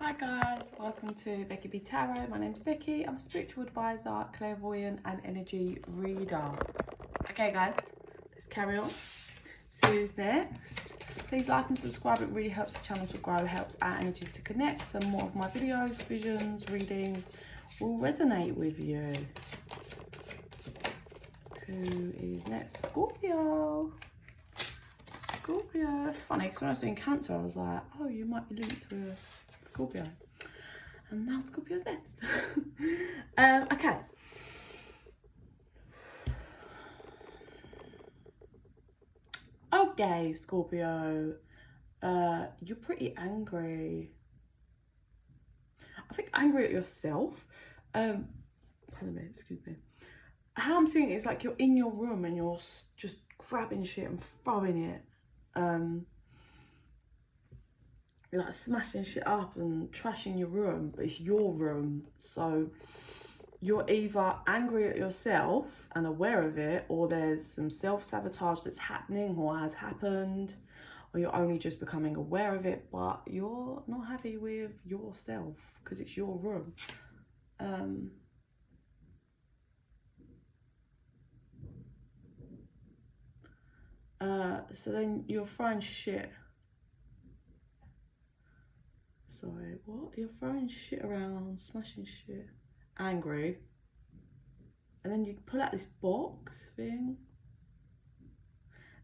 Hi guys, welcome to Becky Tarot. My name's Becky. I'm a spiritual advisor, clairvoyant and energy reader. Okay guys, let's carry on. See who's next. Please like and subscribe. It really helps the channel to grow, helps our energies to connect, so more of my videos, visions, readings will resonate with you. Who is next? Scorpio. Scorpio. That's funny because when I was doing Cancer I was like, oh, you might be linked to a Scorpio, and now Scorpio's next. Okay. Okay, Scorpio. You're pretty angry. I think angry at yourself. Pardon me, excuse me. How I'm seeing it is like you're in your room and you're just grabbing shit and throwing it. You're like smashing shit up and trashing your room, but it's your room. So you're either angry at yourself and aware of it, or there's some self-sabotage that's happening or has happened, or you're only just becoming aware of it, but you're not happy with yourself because it's your room. So then you're throwing shit. Sorry, what? You're throwing shit around, smashing shit, angry. And then you pull out this box thing.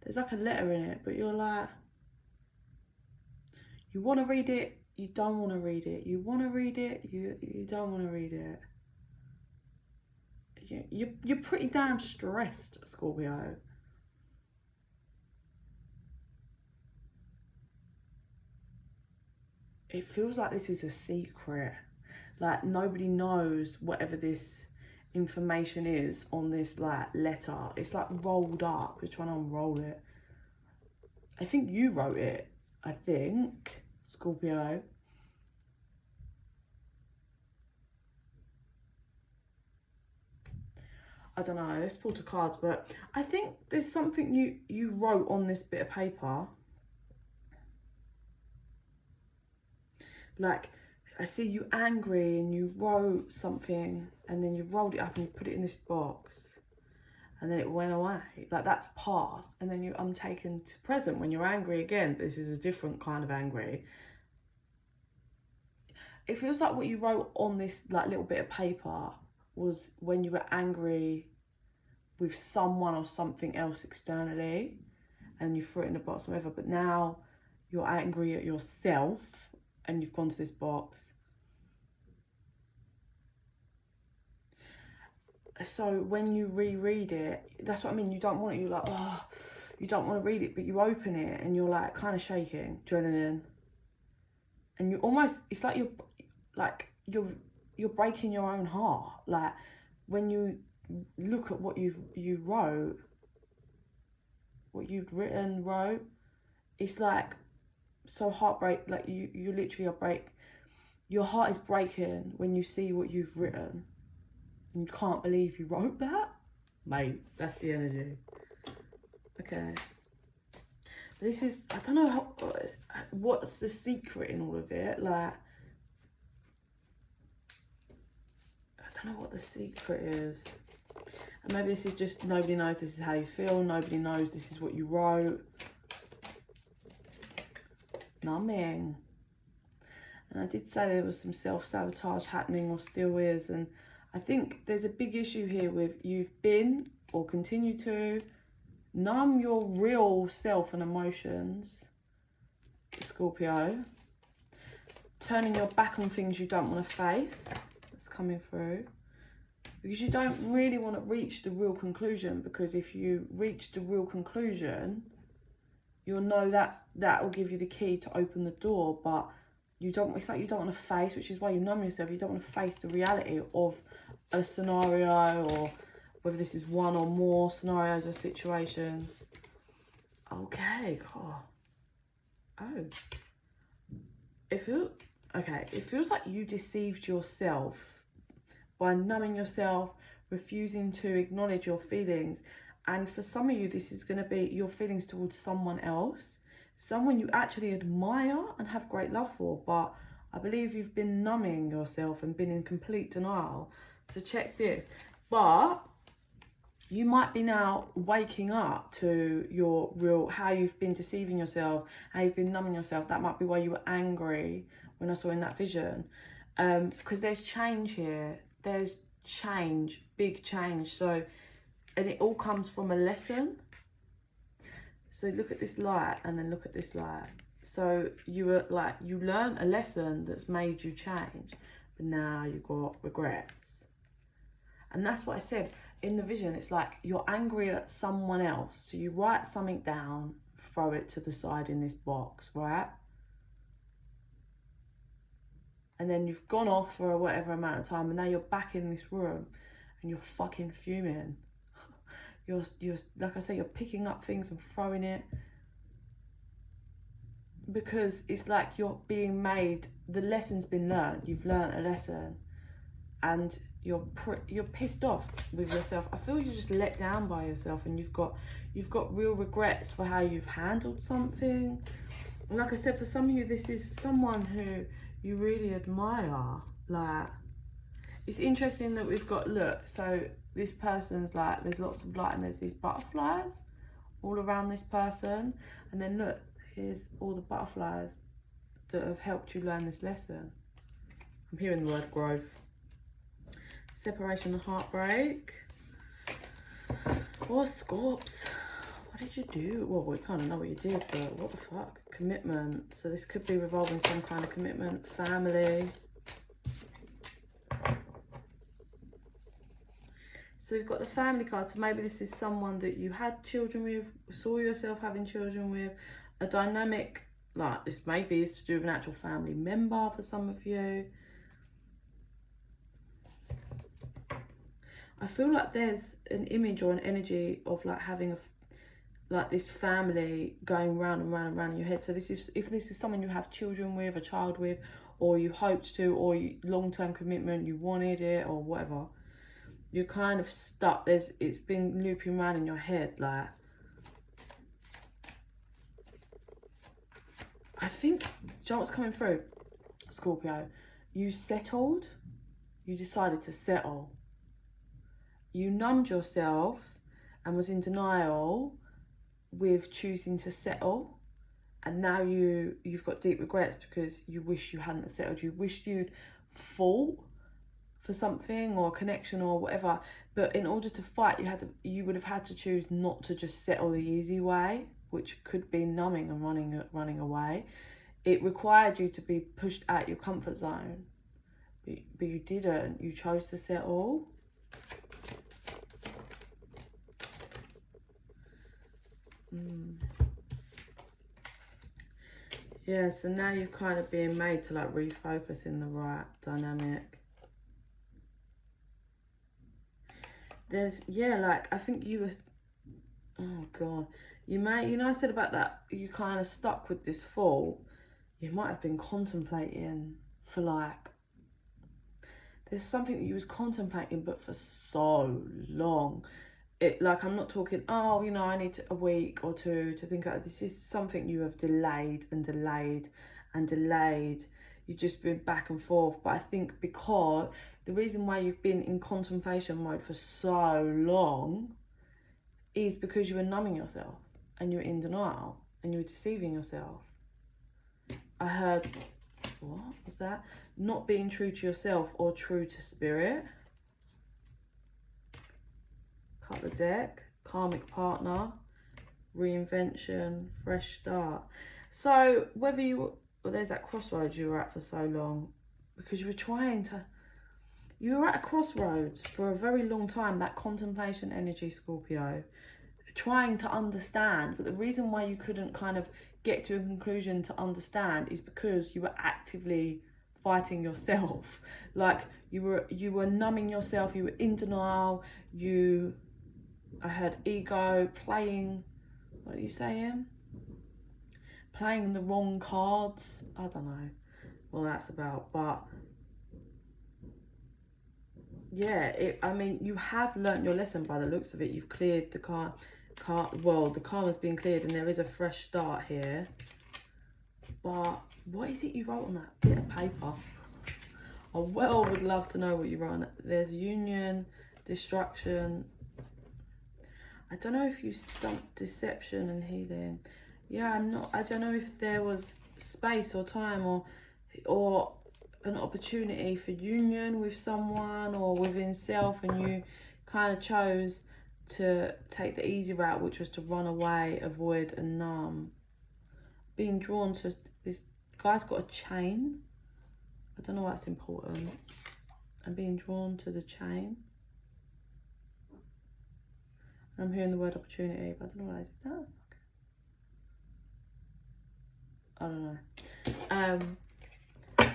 There's like a letter in it, but you're like, you want to read it, you don't want to read it. You want to read it, you don't want to read it. You're pretty damn stressed, Scorpio. It feels like this is a secret. Like nobody knows whatever this information is on this like letter. It's like rolled up. You're trying to unroll it. I think you wrote it. I think, Scorpio. I don't know. Let's pull two cards, but I think there's something you wrote on this bit of paper. Like, I see you angry and you wrote something and then you rolled it up and you put it in this box and then it went away. Like, that's past. And then I'm taken to present when you're angry again. This is a different kind of angry. It feels like what you wrote on this like little bit of paper was when you were angry with someone or something else externally and you threw it in a box or whatever. But now you're angry at yourself and you've gone to this box. So when you reread it, that's what I mean, you don't want it, you're like, oh, you don't want to read it, but you open it and you're like kind of shaking, adrenaline. And you almost, it's like you're breaking your own heart. Like when you look at what you wrote, what you'd wrote, it's like so heartbreak, like you literally are your heart is breaking when you see what you've written and you can't believe you wrote that. Mate, that's the energy. Okay, this is, I don't know what's the secret in all of it. Like, I don't know what the secret is. And maybe this is just nobody knows this is how you feel, nobody knows this is what you wrote. Numbing. And I did say there was some self-sabotage happening, or still is, and I think there's a big issue here with you've been or continue to numb your real self and emotions, Scorpio, turning your back on things you don't want to face. That's coming through because you don't really want to reach the real conclusion, because if you reach the real conclusion, you'll know that will give you the key to open the door, but you don't, it's like you don't want to face, which is why you numb yourself. You don't want to face the reality of a scenario, or whether this is one or more scenarios or situations. Okay, cool. Oh. It feels like you deceived yourself by numbing yourself, refusing to acknowledge your feelings. And for some of you, this is going to be your feelings towards someone else, someone you actually admire and have great love for, but I believe you've been numbing yourself and been in complete denial. So check this. But you might be now waking up to your real, how you've been deceiving yourself, how you've been numbing yourself. That might be why you were angry when I saw in that vision. Because there's change here. There's change, big change. So, and it all comes from a lesson. So look at this light and then look at this light. So you were like, you learned a lesson that's made you change, but now you got regrets. And that's what I said in the vision. It's like you're angry at someone else. So you write something down, throw it to the side in this box, right? And then you've gone off for whatever amount of time, and now you're back in this room and you're fucking fuming. You're like I say, you're picking up things and throwing it, because it's like you're being made, the lesson's been learned. You've learned a lesson, and you're pissed off with yourself. I feel you're just let down by yourself, and you've got real regrets for how you've handled something. And like I said, for some of you, this is someone who you really admire. Like, it's interesting that we've got, look, so this person's like, there's lots of light and there's these butterflies all around this person, and then look, here's all the butterflies that have helped you learn this lesson. I'm hearing the word growth. Separation and heartbreak. Or Scorps. What did you do? Well, we kind of know what you did, but what the fuck? Commitment. So this could be revolving some kind of commitment. Family. So we've got the family card. So maybe this is someone that you had children with, saw yourself having children with. A dynamic, like this maybe is to do with an actual family member for some of you. I feel like there's an image or an energy of like having like this family going round and round and round in your head. So this is, if this is someone you have children with, a child with, or you hoped to, or long-term commitment, you wanted it, or whatever, you're kind of stuck. It's been looping around in your head. Like, I think, do you know what's coming through, Scorpio? You settled. You decided to settle. You numbed yourself and was in denial with choosing to settle. And now you've got deep regrets because you wish you hadn't settled. You wished you'd fought for something or a connection or whatever. But in order to fight, you would have had to choose not to just settle the easy way, which could be numbing and running away. It required you to be pushed out your comfort zone, but you didn't. You chose to settle. Yeah, so now you're kind of being made to like refocus in the right dynamic. There's, yeah, like I think you were, oh God. You know, I said about that, you kind of stuck with this fall. You might have been contemplating for like, there's something that you was contemplating, but for so long. Like, I'm not talking, oh, you know, I need a week or two to think about it. This is something you have delayed and delayed and delayed. You've just been back and forth. But I think because the reason why you've been in contemplation mode for so long is because you were numbing yourself and you were in denial and you were deceiving yourself. I heard, what was that? Not being true to yourself or true to spirit. Cut the deck. Karmic partner. Reinvention. Fresh start. So whether you, well, there's that crossroads you were at for so long because you were at a crossroads for a very long time. That contemplation energy, Scorpio. Trying to understand, but the reason why you couldn't kind of get to a conclusion to understand is because you were actively fighting yourself. Like you were numbing yourself, you were in denial, I heard ego, playing, what are you saying? Playing the wrong cards. I don't know what that's about, but yeah, I mean, you have learnt your lesson by the looks of it. You've cleared the well, the karma's been cleared and there is a fresh start here. But what is it you wrote on that bit of paper? I well would love to know what you wrote on that. There's union, destruction. I don't know if you sunk deception and healing. Yeah, I don't know if there was space or time or an opportunity for union with someone or within self, and you kind of chose to take the easy route, which was to run away, avoid and numb. Being drawn to this guy's got a chain. I don't know why it's important. And being drawn to the chain. I'm hearing the word opportunity, but I don't know what that is. Is that? I don't know.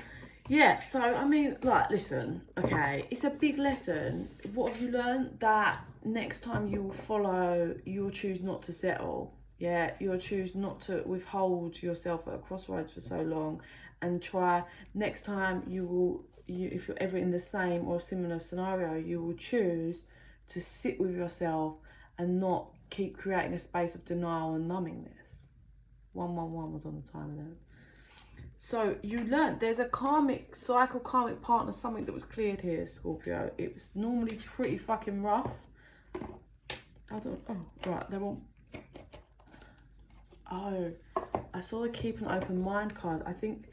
Yeah, so I mean, like, listen, okay, it's a big lesson. What have you learned? That next time you will follow, you'll choose not to settle. Yeah, you'll choose not to withhold yourself at a crossroads for so long, and try next time if you're ever in the same or similar scenario, you will choose to sit with yourself and not keep creating a space of denial and numbing this. 111 was on the timer then. So you learned there's a karmic partner, something that was cleared here, Scorpio. It was normally pretty fucking rough. Right, they're all... Oh, I saw the keep an open mind card. I think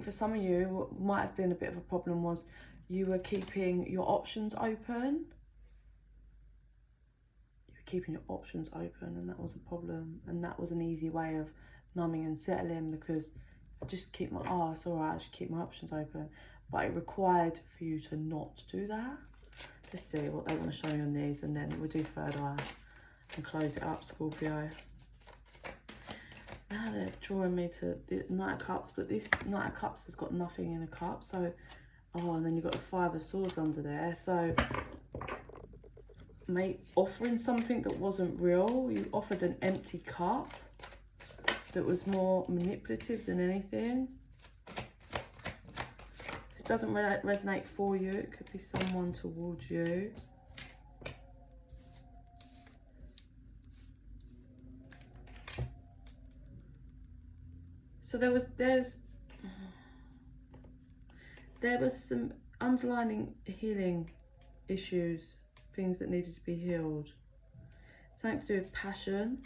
for some of you, what might have been a bit of a problem was you were keeping your options open. Keeping your options open, and that was a problem, and that was an easy way of numbing and settling, because if I just keep it's all right, I should keep my options open, but it required for you to not do that. Let's see what they want to show you on these, and then we'll do third eye and close it up, Scorpio. Now they're drawing me to the Knight of Cups, but this Knight of Cups has got nothing in a cup, so and then you've got the Five of Swords under there, so offering something that wasn't real. You offered an empty cup that was more manipulative than anything. If it doesn't resonate for you, it could be someone towards you. So there was some underlying healing issues, things that needed to be healed. Something to do with passion.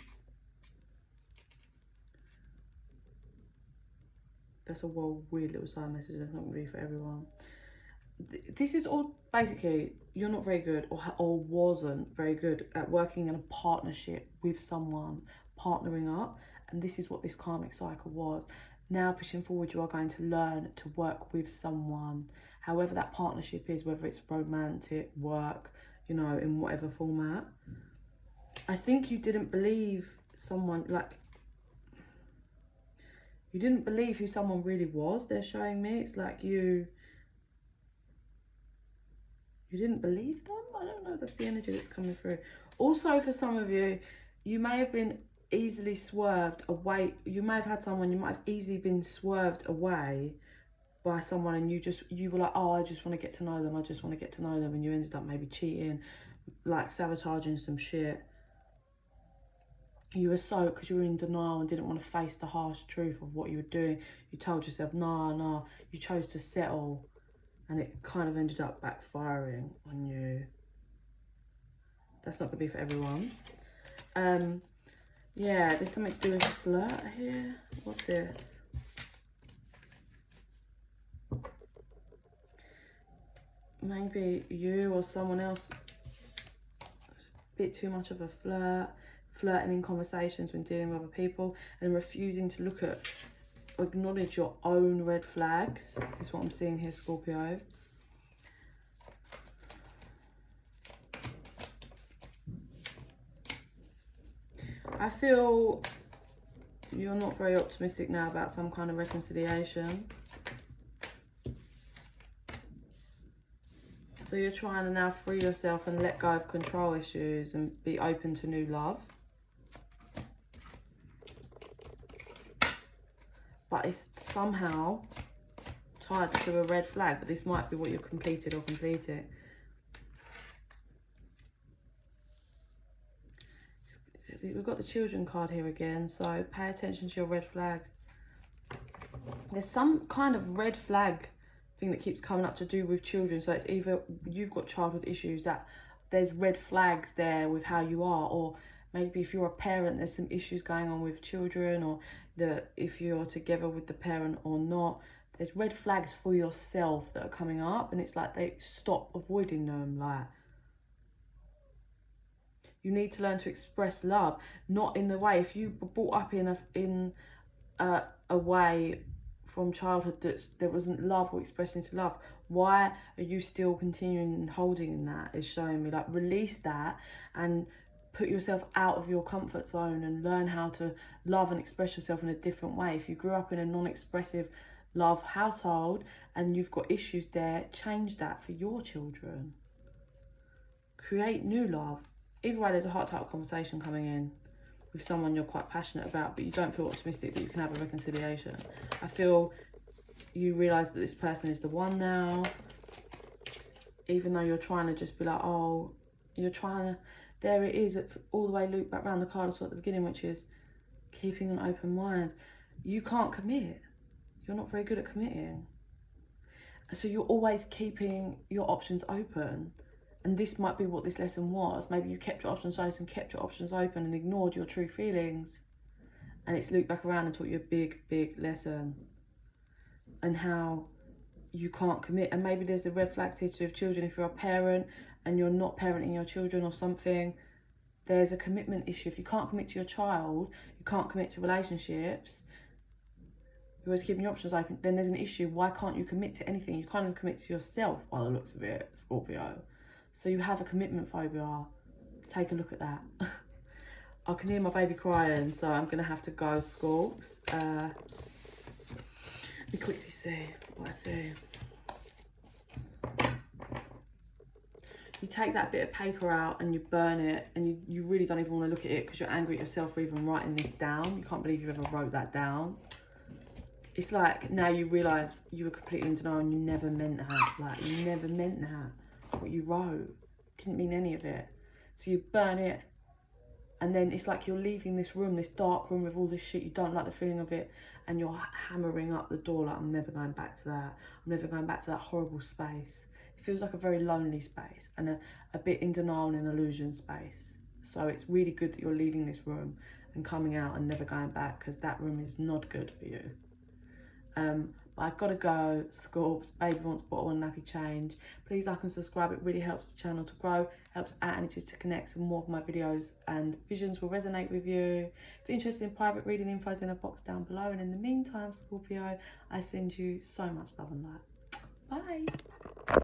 That's a weird little side message. That's not going to be for everyone. This is all basically, you're not very good or wasn't very good at working in a partnership with someone, partnering up. And this is what this karmic cycle was. Now pushing forward, you are going to learn to work with someone, however that partnership is, whether it's romantic, work, you know, in whatever format. I think you didn't believe someone, like, you didn't believe who someone really was. They're showing me it's like you didn't believe them. I don't know, that's the energy that's coming through. Also, for some of you, you may have been easily swerved away. You may have had someone, you might have easily been swerved away by someone, and you were like, oh, I just want to get to know them, I just want to get to know them, and you ended up maybe cheating, like sabotaging some shit. You were because you were in denial and didn't want to face the harsh truth of what you were doing. You told yourself, nah, you chose to settle, and it kind of ended up backfiring on you. That's not going to be for everyone. Yeah, there's something to do with flirt here. What's this? Maybe you or someone else, it's a bit too much of a flirting in conversations when dealing with other people, and refusing to look at, acknowledge your own red flags is what I'm seeing here, Scorpio. I feel you're not very optimistic now about some kind of reconciliation. So you're trying to now free yourself and let go of control issues and be open to new love. But it's somehow tied to a red flag, but this might be what you're completed or completing. we've got the children card here again, so pay attention to your red flags. There's some kind of red flag thing that keeps coming up to do with children. So it's either you've got childhood issues, that there's red flags there with how you are, or maybe if you're a parent, there's some issues going on with children, or if you're together with the parent or not. There's red flags for yourself that are coming up, and it's like they stop avoiding them. Like, you need to learn to express love, not in the way, if you were brought up in a way from childhood that there wasn't love or expressing to love, why are you still continuing and holding in that? Is showing me, like, release that and put yourself out of your comfort zone and learn how to love and express yourself in a different way. If you grew up in a non-expressive love household and you've got issues there, change that for your children. Create new love. Either way, there's a heart-to-heart conversation coming in with someone you're quite passionate about, but you don't feel optimistic that you can have a reconciliation. I feel you realise that this person is the one now, even though you're trying to just be like, oh, you're trying to, there it is, all the way loop back around the card I saw at the beginning, which is keeping an open mind. You can't commit. You're not very good at committing. So you're always keeping your options open. And this might be what this lesson was. Maybe you kept your options open and ignored your true feelings. And it's looped back around and taught you a big, big lesson. And how you can't commit. And maybe there's the red flags here with children. If you're a parent and you're not parenting your children or something, there's a commitment issue. If you can't commit to your child, you can't commit to relationships, you're always keeping your options open, then there's an issue. Why can't you commit to anything? You can't even commit to yourself by the looks of it, Scorpio. So you have a commitment phobia. Take a look at that. I can hear my baby crying, so I'm going to have to go, Scorps. Let me quickly see what I see. You take that bit of paper out and you burn it, and you really don't even want to look at it because you're angry at yourself for even writing this down. You can't believe you ever wrote that down. It's like now you realise you were completely in denial and you never meant that. Like, you never meant that. What you wrote didn't mean any of it. So you burn it, and then it's like you're leaving this room, this dark room with all this shit, you don't like the feeling of it, and you're hammering up the door like, I'm never going back to that. I'm never going back to that horrible space. It feels like a very lonely space and a bit in denial and an illusion space. So it's really good that you're leaving this room and coming out and never going back, because that room is not good for you. But I've got to go, Scorps. Baby wants bottle and nappy change. Please like and subscribe. It really helps the channel to grow, helps our energies to connect, so more of my videos and visions will resonate with you. If you're interested in private reading, info's in a box down below. And in the meantime, Scorpio, I send you so much love and light. Bye.